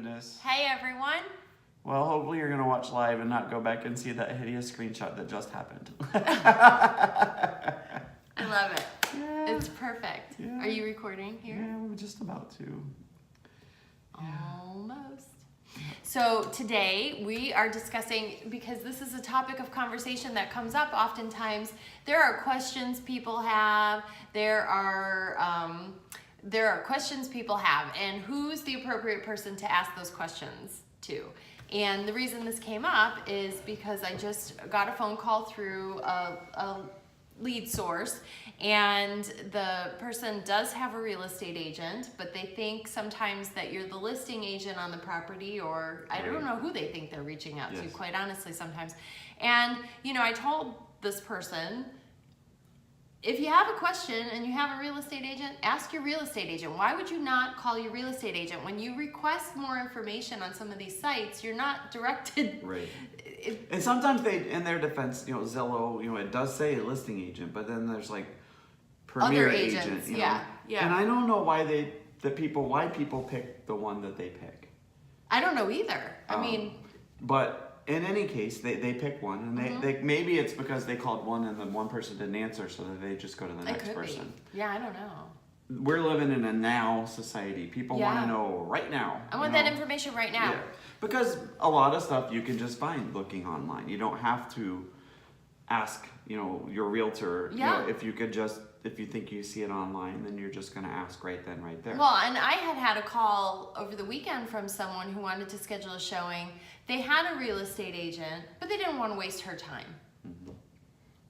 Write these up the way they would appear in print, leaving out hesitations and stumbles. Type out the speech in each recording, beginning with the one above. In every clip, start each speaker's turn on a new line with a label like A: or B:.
A: goodness.
B: Hey everyone.
A: Well, hopefully you're going to watch live and not go back and see that hideous screenshot that just happened.
B: I love it.
A: Yeah.
B: It's perfect.
A: Yeah.
B: Are you recording here?
A: Yeah, we're just about to.
B: Almost. So today we are discussing, because this is a topic of conversation that comes up oftentimes, there are questions people have, there are questions people have, and who's the appropriate person to ask those questions to? And the reason this came up is because I just got a phone call through a lead source, and the person does have a real estate agent, but they think sometimes that you're the listing agent on the property, or I don't know who they think they're reaching out to, quite honestly, sometimes. And, you know, I told this person, if you have a question and you have a real estate agent, ask your real estate agent. Why would you not call your real estate agent? When you request more information on some of these sites, you're not directed.
A: Right. And sometimes they, in their defense, you know, Zillow, you know, it does say listing agent, but then there's like premier
B: Other agents,
A: agent. You know?
B: yeah.
A: And I don't know why why people pick the one that they pick.
B: I don't know either. I mean,
A: but in any case, they pick one, and they maybe it's because they called one and then one person didn't answer, so that they just go to the next person.
B: Yeah, I don't know.
A: We're living in a now society. People want to know right now.
B: I want that information right now.
A: Yeah. Because a lot of stuff you can just find looking online. You don't have to ask, you know, your realtor.
B: Yeah.
A: You know, if you think you see it online, then you're just going to ask right then, right there.
B: Well, and I had a call over the weekend from someone who wanted to schedule a showing. They had a real estate agent, but they didn't want to waste her time.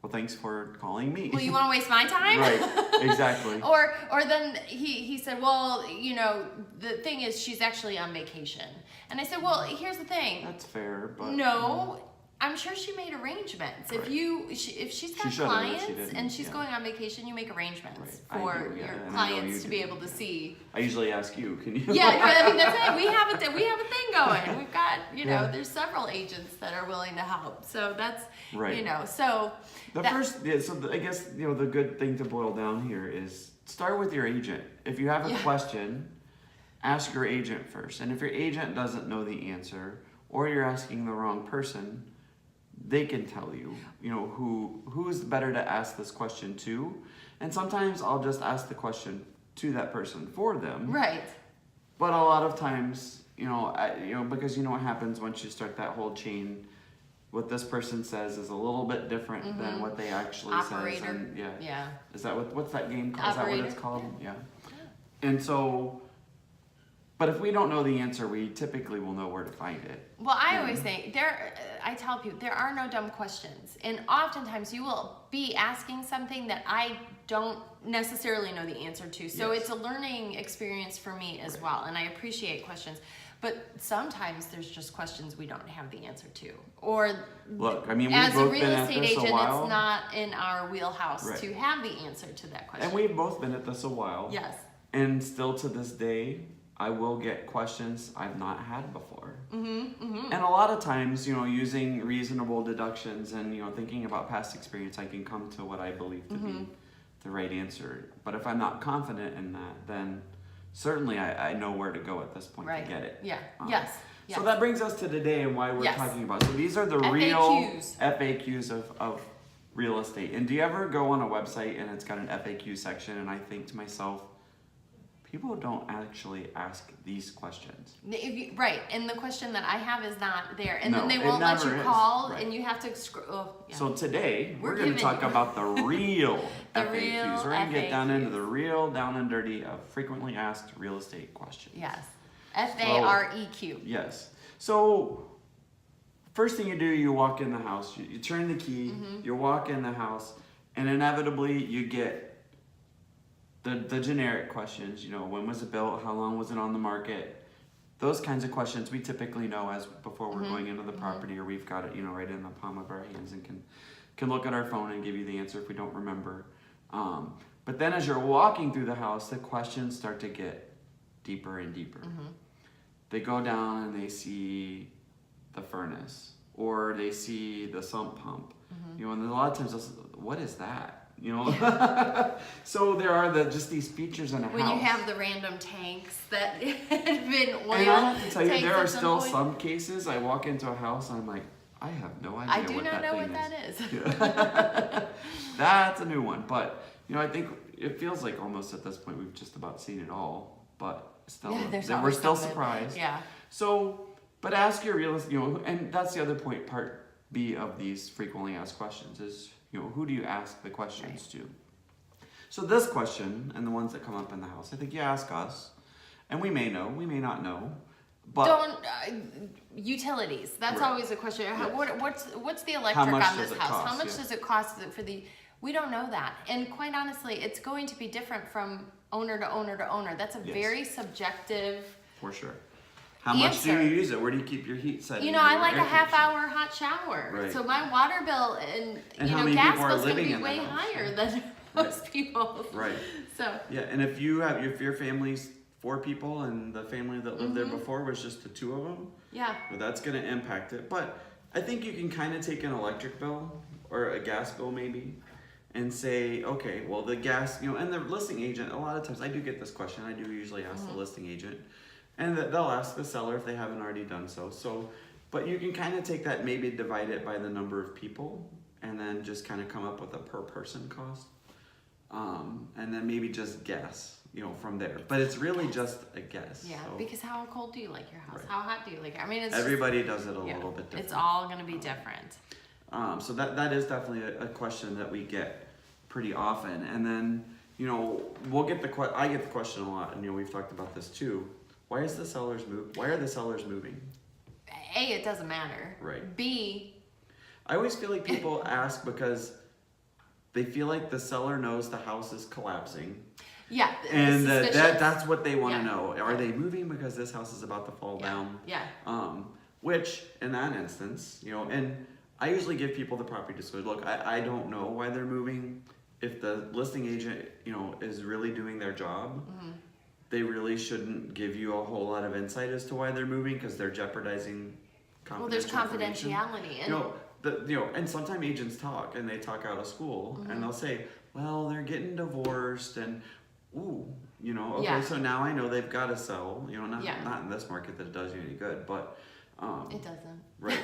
A: Well, thanks for calling me.
B: Well, you want to waste my time?
A: Right, exactly.
B: Or then he said, well, you know, the thing is she's actually on vacation. And I said, well, here's the thing.
A: That's fair, but...
B: No, I'm sure she made arrangements.
A: Right.
B: If she's got clients and she's going on vacation, you make arrangements for your clients to be able to see.
A: I usually ask you, can you?
B: Yeah, I mean, that's it. We have a thing going. We've got, you know, there's several agents that are willing to help. So that's, you know, so.
A: I guess, you know, the good thing to boil down here is start with your agent. If you have a question, ask your agent first. And if your agent doesn't know the answer, or you're asking the wrong person, they can tell you, you know, who's better to ask this question to. And sometimes I'll just ask the question to that person for them.
B: Right.
A: But a lot of times, you know, because you know what happens once you start that whole chain. What this person says is a little bit different than what they actually
B: Operator.
A: says. And
B: yeah.
A: Is that what's that game called?
B: Operator.
A: Is that what it's called? Yeah. And so, but if we don't know the answer, we typically will know where to find it.
B: Well, I always think I tell people there are no dumb questions, and oftentimes you will be asking something that I don't necessarily know the answer to. So it's a learning experience for me as well, and I appreciate questions. But sometimes there's just questions we don't have the answer to. Or
A: look, I mean,
B: as a
A: both
B: real
A: been at
B: estate
A: this
B: agent,
A: a while.
B: it's not in our wheelhouse to have the answer to that question.
A: And we've both been at this a while.
B: Yes.
A: And still to this day, I will get questions I've not had before. And a lot of times, you know, using reasonable deductions and, you know, thinking about past experience, I can come to what I believe to be the right answer. But if I'm not confident in that, then certainly I know where to go at this point to get it.
B: Yeah. Yes.
A: So that brings us to today and why we're talking about. So these are the
B: FAQs.
A: real FAQs of real estate. And do you ever go on a website and it's got an FAQ section and I think to myself, people don't actually ask these questions.
B: Right, and the question that I have is not there. And then they
A: it
B: won't let you
A: never is.
B: call,
A: Right.
B: and you have to scroll.
A: So today, we're going to
B: giving
A: talk
B: you-
A: about the real
B: The
A: FAQs.
B: real
A: We're going to get down into
B: FAQs.
A: the real down and dirty of frequently asked real estate questions.
B: Yes, FAREQ.
A: Yes. So first thing you do, you walk in the house, you turn the key, you walk in the house, and inevitably you get the generic questions, you know, when was it built, how long was it on the market, those kinds of questions we typically know as before we're going into the property, or we've got it, you know, right in the palm of our hands and can look at our phone and give you the answer if we don't remember. But then as you're walking through the house, the questions start to get deeper and deeper. They go down and they see the furnace, or they see the sump pump. You know, and a lot of times, what is that? you know. So there are just these features in a
B: when
A: house.
B: you have the random tanks that had been oil.
A: And I have to tell you,
B: tanks
A: there are
B: at some
A: still
B: point.
A: some cases I walk into a house and I'm like, I have no idea
B: I do
A: what
B: not
A: that
B: know
A: thing
B: what that is.
A: Yeah. That's a new one, but you know, I think it feels like almost at this point we've just about seen it all, but still,
B: Yeah, there's
A: we're
B: always
A: still
B: something.
A: surprised.
B: Yeah.
A: So, but ask your realist, you know, and that's the other point, part B of these frequently asked questions is, you know, who do you ask the questions to? So this question and the ones that come up in the house, I think you ask us, and we may know, we may not know, but
B: Don't utilities. That's
A: Right.
B: always a question.
A: Yes.
B: What's the electric
A: much
B: on
A: does
B: this
A: it
B: house?
A: cost?
B: How much
A: Yeah.
B: does it cost for the? We don't know that, and quite honestly, it's going to be different from owner to owner to owner. That's a
A: Yes.
B: very subjective.
A: for sure. How much do you
B: Answer.
A: use it? Where do you keep your heat set?
B: You know, I like a half-hour hot shower,
A: Right.
B: so my water bill and
A: And
B: you
A: how
B: know
A: many
B: gas
A: people are
B: bill's going to
A: living
B: be
A: in the
B: way
A: house?
B: higher than most people's.
A: Right.
B: So
A: Yeah, and if your family's 4 people and the family that lived there before was just the 2 of them,
B: yeah,
A: well, that's going to impact it. But I think you can kind of take an electric bill or a gas bill maybe and say, okay, well, the gas, you know, and the listing agent, a lot of times I do get this question. I do usually ask the listing agent, and they'll ask the seller if they haven't already done so. So, but you can kind of take that, maybe divide it by the number of people, and then just kind of come up with a per person cost. And then maybe just guess, you know, from there. But it's really just a guess.
B: yeah.
A: So
B: Because how cold do you like your house?
A: Right.
B: How hot do you like it? I mean, it's just-
A: everybody does it a
B: yeah,
A: little bit different.
B: It's all going to be different.
A: So that is definitely a question that we get pretty often. And then, you know, I get the question a lot, and you know, we've talked about this too. Why are the sellers moving?
B: A, it doesn't matter.
A: Right.
B: B,
A: I always feel like people ask because they feel like the seller knows the house is collapsing,
B: yeah,
A: and
B: suspicious.
A: that's what they want to
B: Yeah.
A: know. Are they moving because this house is about to fall down?
B: Yeah.
A: Which, in that instance, you know, and I usually give people the property disclosure. Look, I don't know why they're moving. If the listing agent, you know, is really doing their job, they really shouldn't give you a whole lot of insight as to why they're moving because they're jeopardizing confidential
B: Well, there's
A: information.
B: confidentiality. And
A: You know, and sometimes agents talk and they talk out of school and they'll say, well, they're getting divorced and, ooh, you know, okay,
B: Yeah.
A: so now I know they've got to sell, you know,
B: Yeah.
A: not in this market that it does you any good, but,
B: it doesn't.
A: right.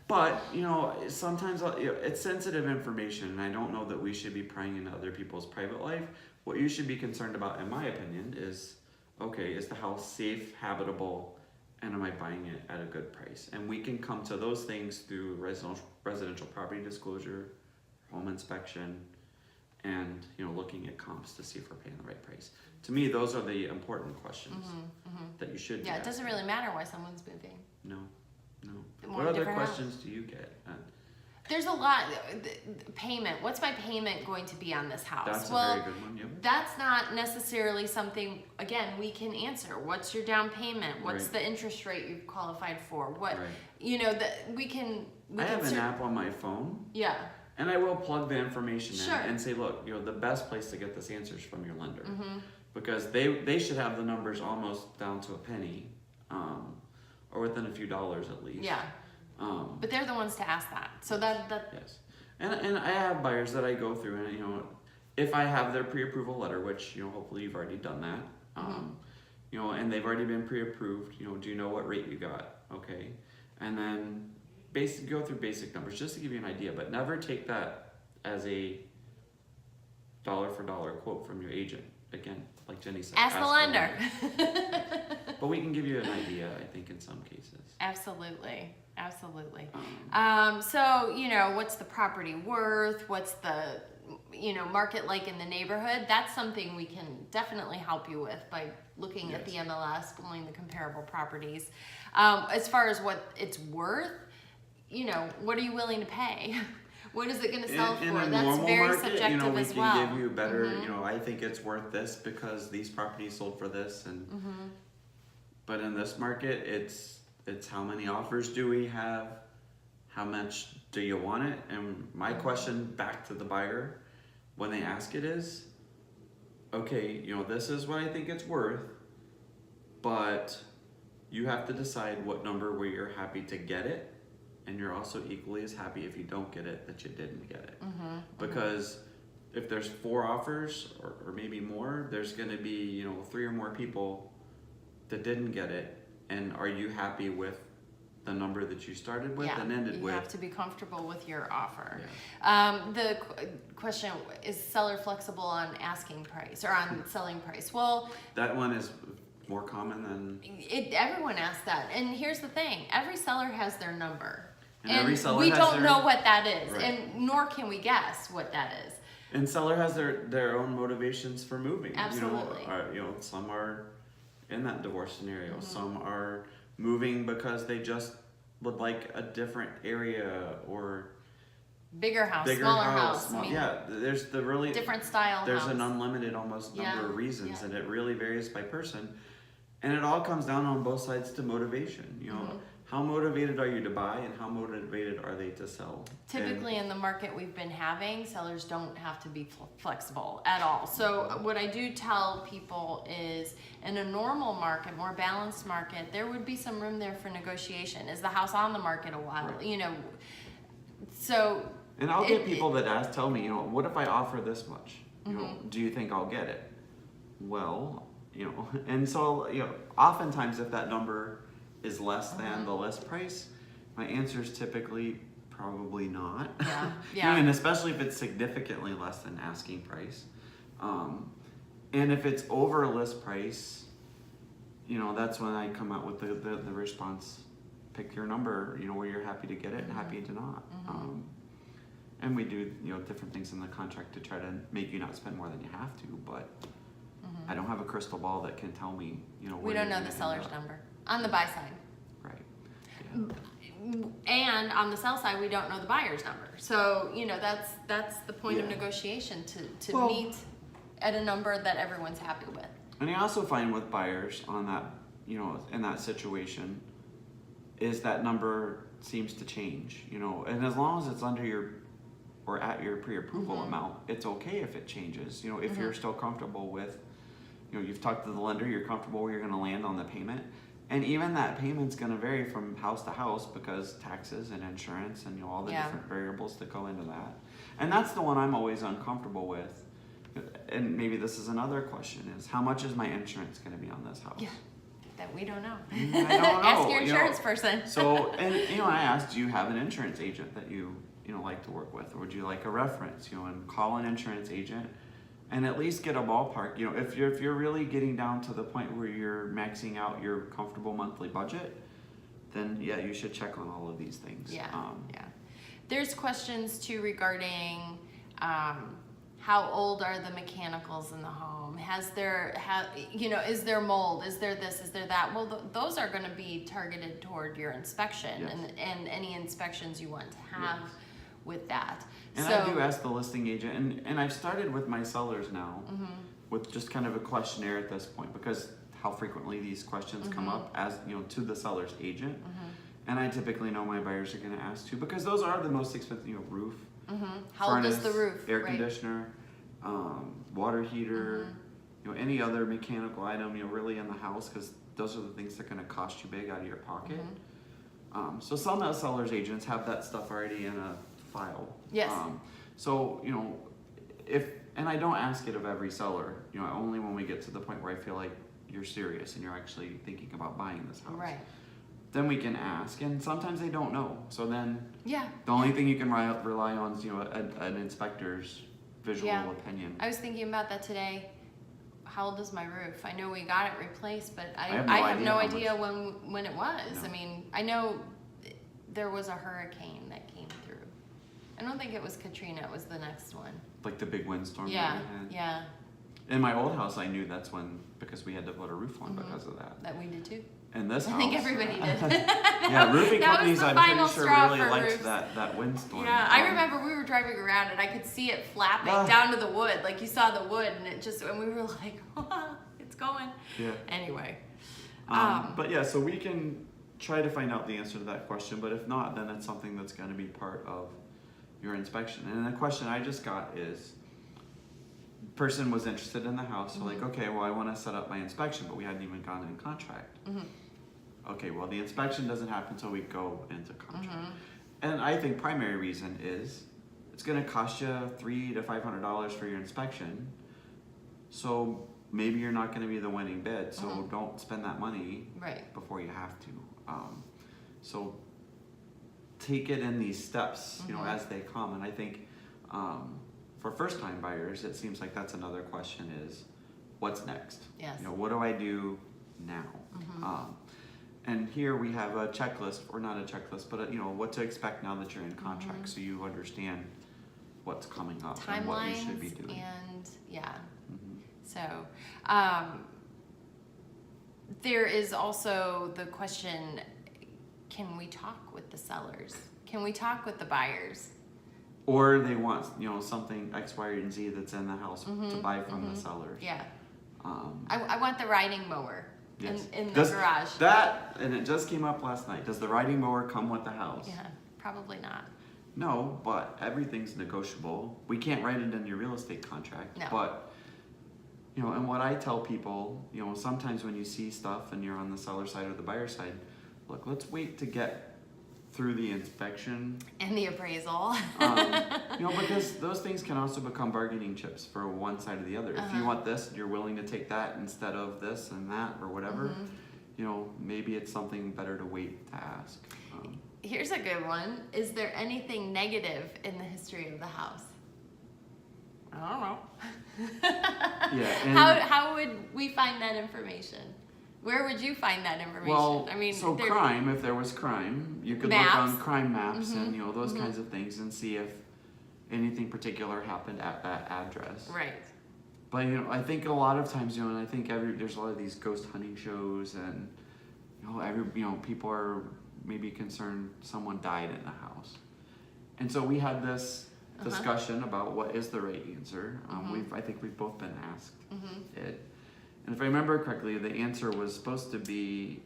A: But, you know, sometimes it's sensitive information and I don't know that we should be prying into other people's private life. What you should be concerned about, in my opinion, is, okay, is the house safe, habitable, and am I buying it at a good price? And we can come to those things through residential property disclosure, home inspection, and, you know, looking at comps to see if we're paying the right price. To me, those are the important questions that you should be
B: Yeah, it doesn't
A: asking.
B: really matter why someone's moving.
A: No.
B: They want
A: What
B: a
A: other
B: different house.
A: questions do you get?
B: There's a lot. Payment. What's my payment going to be on this house?
A: That's
B: well,
A: a very good one, yep.
B: that's not necessarily something, again, we can answer. What's your down payment? What's
A: Right.
B: the interest rate you've qualified for? What,
A: Right.
B: you know, that we can.
A: I have an app on my phone,
B: Yeah.
A: and I will plug the information
B: Sure.
A: in and say, look, you know, the best place to get this answer is from your lender.
B: Mm-hmm.
A: Because they should have the numbers almost down to a penny, or within a few dollars at least.
B: Yeah. But they're the ones to ask that. So that
A: Yes. And I have buyers that I go through, and, you know, if I have their pre-approval letter, which, you know, hopefully you've already done that, you know, and they've already been pre-approved, you know, do you know what rate you got? Okay. And then go through basic numbers just to give you an idea, but never take that as a dollar for dollar quote from your agent. Again, like Jenny said.
B: ask the lender.
A: But we can give you an idea, I think, in some cases.
B: Absolutely. So, you know, what's the property worth? What's the, you know, market like in the neighborhood? That's something we can definitely help you with by looking at the MLS, pulling the comparable properties. As far as what it's worth, you know, what are you willing to pay? What is it going to sell
A: in
B: for?
A: a
B: That's
A: normal
B: very
A: market,
B: subjective
A: you know, we
B: as
A: can
B: well.
A: give you better, you know, I think it's worth this because these properties sold for this, and but in this market, it's how many offers do we have, how much do you want it, and my question back to the buyer when they ask it is, okay, you know, this is what I think it's worth, but you have to decide what number where you're happy to get it, and you're also equally as happy if you don't get it that you didn't get it. Because if there's 4 offers or maybe more, there's going to be 3 or more people that didn't get it. And are you happy with the number that you started with and ended with?
B: You have to be comfortable with your offer.
A: Yeah.
B: The question is seller flexible on asking price or on selling price? Well,
A: that one is more common than
B: everyone asks that. And here's the thing: every seller has their number,
A: and every seller
B: we
A: has
B: don't know what that is,
A: right.
B: and nor can we guess what that is.
A: And seller has their own motivations for moving.
B: Absolutely.
A: Some are in that divorce scenario. Mm-hmm. Some are moving because they just would like a different area or
B: bigger house, smaller house.
A: There's the really
B: different style.
A: There's
B: house.
A: an unlimited almost number of reasons, and it really varies by person. And it all comes down on both sides to motivation.
B: Mm-hmm.
A: How motivated are you to buy, and how motivated are they to sell?
B: Typically, in the market we've been having, sellers don't have to be flexible at all. So what I do tell people is, in a normal market, more balanced market, there would be some room there for negotiation. Is the house on the market a while?
A: Right.
B: So.
A: And I'll get people that tell me, what if I offer this much? Do you think I'll get it? Well, and so oftentimes if that number is less than the list price, my answer is typically probably not.
B: Yeah.
A: And especially if it's significantly less than asking price. And if it's over list price, that's when I come out with the response, pick your number, where you're happy to get it and happy to not. And we do, different things in the contract to try to make you not spend more than you have to, but I don't have a crystal ball that can tell me,
B: we don't know the seller's number on the buy side.
A: Right.
B: Yeah. And on the sell side, we don't know the buyer's number. So, that's the point of negotiation to meet at a number that everyone's happy with.
A: And I also find with buyers on that, in that situation, is that number seems to change, and as long as it's under your or at your pre-approval amount, it's okay if it changes. If you're still comfortable with, you've talked to the lender, you're comfortable where you're going to land on the payment. And even that payment's going to vary from house to house because taxes and insurance and all the different variables that go into that. And that's the one I'm always uncomfortable with. And maybe this is another question: is how much is my insurance going to be on this house?
B: Yeah, that we don't know.
A: I don't know.
B: Ask your insurance person.
A: So, and I asked, do you have an insurance agent that you like to work with, or would you like a reference? And call an insurance agent and at least get a ballpark. If you're really getting down to the point where you're maxing out your comfortable monthly budget, then you should check on all of these things.
B: There's questions too regarding how old are the mechanicals in the home? Is there mold? Is there this? Is there that? Well, those are going to be targeted toward your inspection and any inspections you want to have with that.
A: And I do ask the listing agent, and I've started with my sellers now with just kind of a questionnaire at this point, because how frequently these questions come up as to the seller's agent. And I typically know my buyers are going to ask too, because those are the most expensive, roof,
B: how
A: furnace,
B: old is the roof,
A: air conditioner, water heater, any other mechanical item, really in the house, because those are the things that are going to cost you big out of your pocket. So some of the seller's agents have that stuff already in a file.
B: Yes.
A: So, and I don't ask it of every seller, only when we get to the point where I feel like you're serious and you're actually thinking about buying this house.
B: Right.
A: Then we can ask, and sometimes they don't know. So then
B: the
A: only thing you can rely on is, an inspector's visual opinion.
B: I was thinking about that today. How old is my roof? I know we got it replaced, but I have no idea when it was.
A: No.
B: I mean, I know there was a hurricane that came through. I don't think it was Katrina, it was the next one.
A: Like the big windstorm
B: Yeah,
A: that we had.
B: yeah.
A: In my old house, I knew that's because we had to put a roof on because of that.
B: That we did too.
A: In this house,
B: I think everybody did.
A: Roofing
B: that
A: companies,
B: was the
A: I'm
B: final
A: pretty sure
B: straw
A: really
B: for
A: liked
B: roofs.
A: that windstorm.
B: Yeah, I remember we were driving around and I could see it flapping down to the wood. Like you saw the wood and and we were like, it's going.
A: Yeah.
B: Anyway.
A: But so we can try to find out the answer to that question, but if not, then it's something that's going to be part of your inspection. And the question I just got is, person was interested in the house, so like, okay, well, I want to set up my inspection, but we hadn't even gone in contract. Okay, well, the inspection doesn't happen until we go into contract. And I think primary reason is it's going to cost you $300 to $500 for your inspection. So maybe you're not going to be the winning bid. So don't spend that money before you have to. So take it in these steps, you know, as they come. And I think for first-time buyers, it seems like that's another question is, what's next?
B: Yes.
A: You know, what do I do now? And here we have a checklist, or not a checklist, but you know, what to expect now that you're in contract, so you understand what's coming up and what you should be doing.
B: And so there is also the question, can we talk with the sellers? Can we talk with the buyers?
A: Or they want, you know, something X, Y, and Z that's in the house to buy from the sellers.
B: Yeah. I want the riding mower in the garage.
A: That, and it just came up last night. Does the riding mower come with the house?
B: Yeah, probably not.
A: No, but everything's negotiable. We can't write it in your real estate contract.
B: No.
A: But, you know, and what I tell people, you know, sometimes when you see stuff and you're on the seller side or the buyer side, look, let's wait to get through the inspection
B: and the appraisal.
A: You know, because those things can also become bargaining chips for one side or the other. If you want this, you're willing to take that instead of this and that or whatever. You know, maybe it's something better to wait to ask.
B: Here's a good one. Is there anything negative in the history of the house? I don't know.
A: Yeah.
B: How would we find that information? Where would you find that information?
A: Well,
B: I mean,
A: so crime, if there was crime, you could look on crime maps and, you know, those kinds of things and see if anything particular happened at that address.
B: Right.
A: But, you know, I think a lot of times, you know, and I think there's a lot of these ghost hunting shows and, you know, people are maybe concerned someone died in the house. And so we had this discussion about what is the right answer. I think we've both been asked it. And if I remember correctly, the answer was supposed to be,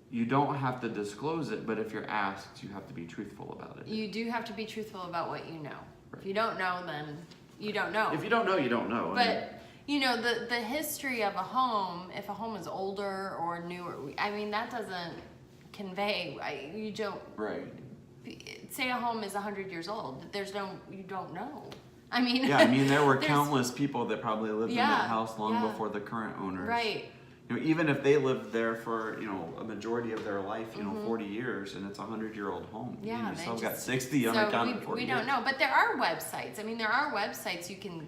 A: you don't have to disclose it, but if you're asked, you have to be truthful about it.
B: You do have to be truthful about what you know. Right. If you don't know, then you don't know.
A: If you don't know, you don't know.
B: But, you know, the history of a home, if a home is older or newer, I mean, that doesn't convey, you don't.
A: Right.
B: Say a home is 100 years old, you don't know. I mean,
A: yeah, I mean, there were countless people that probably lived in that house long before the current owners.
B: Right.
A: You know, even if they lived there for, you know, a majority of their life, you know, 40 years, and it's a 100-year-old home.
B: Yeah,
A: you still got 60 unaccounted for.
B: We don't know, but there are websites. I mean, there are websites you can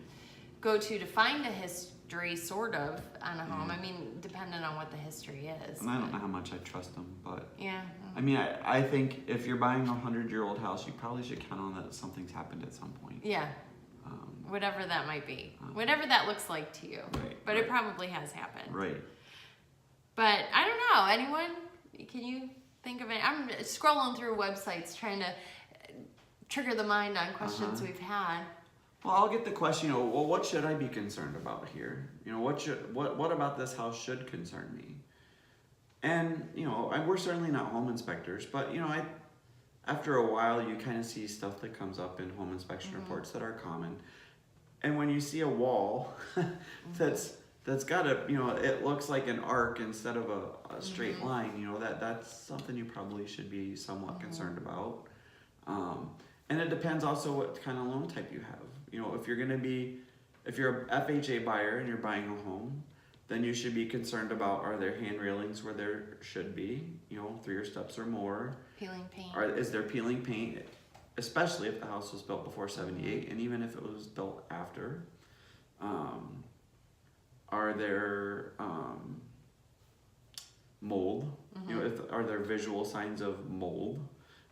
B: go to find a history, sort of, on a home. I mean, depending on what the history is.
A: And I don't know how much I trust them, but
B: yeah.
A: I mean, I think if you're buying a 100-year-old house, you probably should count on that something's happened at some point.
B: Yeah. Whatever that might be. Whatever that looks like to you.
A: Right,
B: but it probably has happened.
A: Right.
B: But I don't know. Anyone? Can you think of it? I'm scrolling through websites trying to trigger the mind on questions we've had.
A: Well, I'll get the question, you know, well, what should I be concerned about here? You know, what about this house should concern me? And, you know, we're certainly not home inspectors, but, you know, after a while, you kind of see stuff that comes up in home inspection reports that are common. And when you see a wall that's got a, you know, it looks like an arc instead of a straight line, you know, that's something you probably should be somewhat concerned about. And it depends also what kind of loan type you have. You know, if you're a FHA buyer and you're buying a home, then you should be concerned about, are there hand railings where there should be, you know, 3 steps or more?
B: Peeling paint.
A: Is there peeling paint, especially if the house was built before 78, and even if it was built after? Are there mold? You know, are there visual signs of mold?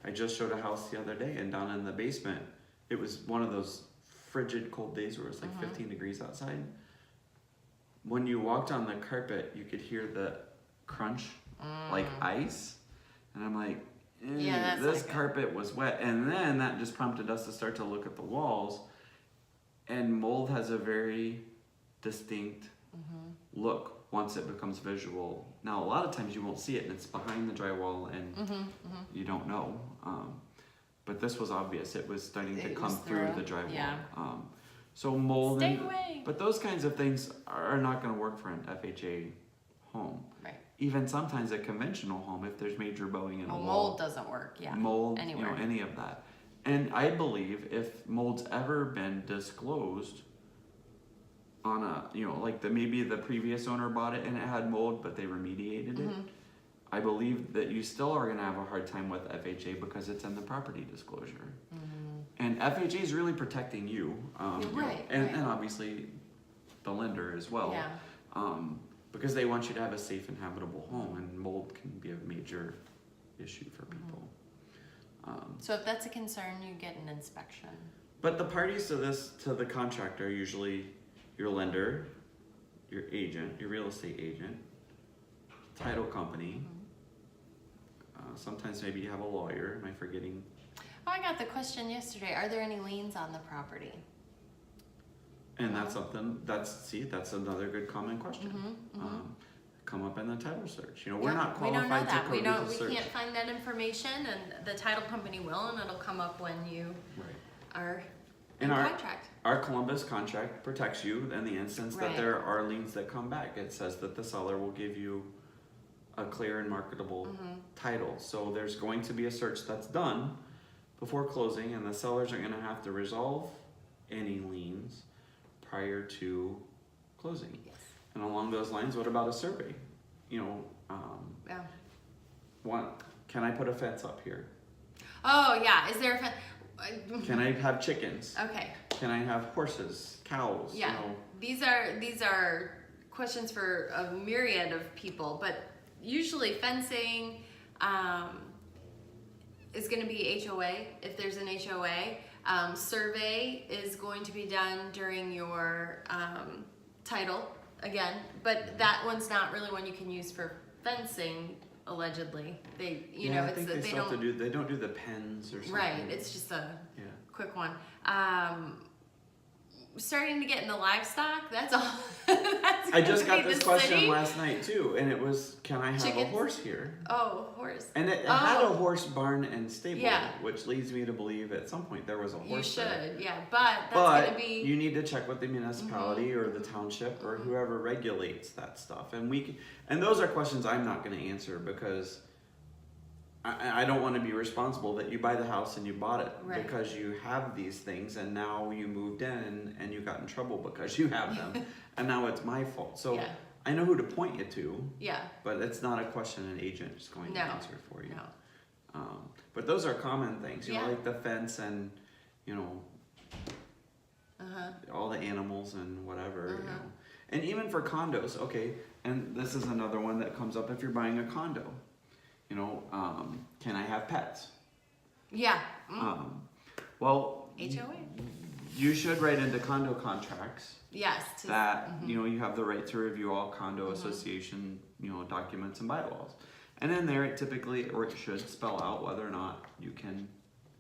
A: I just showed a house the other day, and down in the basement, it was one of those frigid cold days where it was like 15 degrees outside. When you walked on the carpet, you could hear the crunch like ice. And I'm like, this carpet was wet. And then that just prompted us to start to look at the walls. And mold has a very distinct look once it becomes visual. Now, a lot of times you won't see it, and it's behind the drywall, and you don't know. But this was obvious. It was starting to come through the drywall. Yeah. So mold.
B: Stay away.
A: But those kinds of things are not going to work for an FHA home. Right. Even sometimes a conventional home, if there's major bowing in a wall.
B: Mold doesn't work. Yeah.
A: Mold,
B: anywhere.
A: You know, any of that. And I believe if mold's ever been disclosed on a, like maybe the previous owner bought it and it had mold, but they remediated it, I believe that you still are going to have a hard time with FHA because it's in the property disclosure. And FHA is really protecting you, and obviously the lender as well, because they want you to have a safe and habitable home, and mold can be a major issue for people.
B: So if that's a concern, you get an inspection.
A: But the parties to the contract are usually your lender, your agent, your real estate agent, title company. Sometimes maybe you have a lawyer. Am I forgetting?
B: Oh, I got the question yesterday. Are there any liens on the property?
A: And that's something, that's another good common question. Come up in the title search. We're not qualified to
B: we
A: code
B: don't know that.
A: the search.
B: We can't find that information, and the title company will, and it'll come up when you are in contract.
A: Our Columbus contract protects you in the instance that there are liens that come back. It says that the seller will give you a clear and marketable title. So there's going to be a search that's done before closing, and the sellers are going to have to resolve any liens prior to closing.
B: Yes.
A: And along those lines, what about a survey? Can I put a fence up here?
B: Oh yeah, is there a fence?
A: Can I have chickens?
B: Okay.
A: Can I have horses, cows?
B: Yeah. These are questions for a myriad of people, but usually fencing is going to be HOA if there's an HOA. Survey is going to be done during your title again, but that one's not really one you can use for fencing. Allegedly, they
A: I think they don't do the pens or something.
B: Right, it's just a quick one. Starting to get into livestock, that's all.
A: I just got this question last night too, and it was, can I have a horse here?
B: Oh, horse.
A: And it had a horse barn and stable, which leads me to believe at some point there was a horse there.
B: You should, but that's going to be...
A: you need to check with the municipality or the township or whoever regulates that stuff. And those are questions I'm not going to answer because I don't want to be responsible that you buy the house and you bought it because you have these things, and now you moved in and you got in trouble because you have them, and now it's my fault. So I know who to point you to. But it's not a question an agent is going to answer for you. But those are common things, like the fence and all the animals and whatever. And even for condos, and this is another one that comes up if you're buying a condo. Can I have pets? Well,
B: HOA.
A: You should write into condo contracts.
B: Yes.
A: That you have the right to review all condo association documents and bylaws, and in there it typically or it should spell out whether or not you can.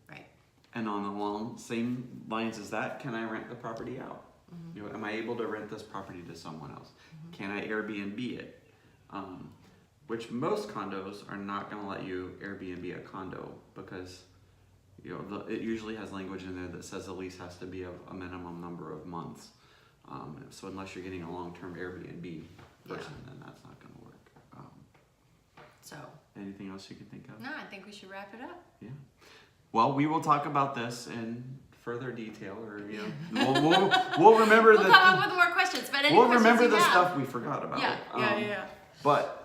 B: Right.
A: And on the same lines as that, can I rent the property out? Am I able to rent this property to someone else? Can I Airbnb it? Which most condos are not going to let you Airbnb a condo because it usually has language in there that says the lease has to be a minimum number of months. So unless you're getting a long-term Airbnb person, then that's not going to work.
B: So
A: anything else you can think of?
B: No, I think we should wrap it up.
A: Yeah. Well, we will talk about this in further detail, or we'll remember.
B: We'll come up with more questions, but
A: we'll remember the stuff we forgot about.
B: Yeah.
A: But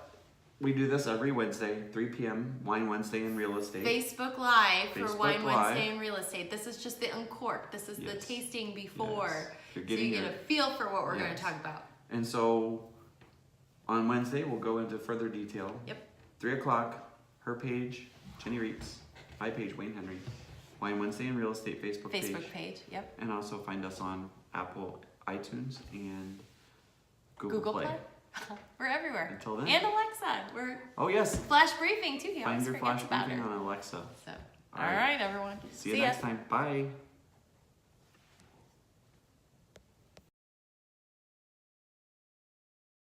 A: we do this every Wednesday, 3 p.m. Wine Wednesday in Real Estate.
B: Facebook Live for Wine Wednesday in Real Estate. This is just the Uncorked. This is the tasting before, so you get a feel for what we're going to talk about. And so on Wednesday, we'll go into further detail. 3 o'clock, her page, Jenny Reeps, my page, Wayne Henry. Wine Wednesday in Real Estate Facebook page. And also find us on Apple, iTunes, and Google Play. We're everywhere. Until then. And Alexa. Flash briefing too. Find your flash briefing on Alexa. So, all right, everyone. See you next time. Bye.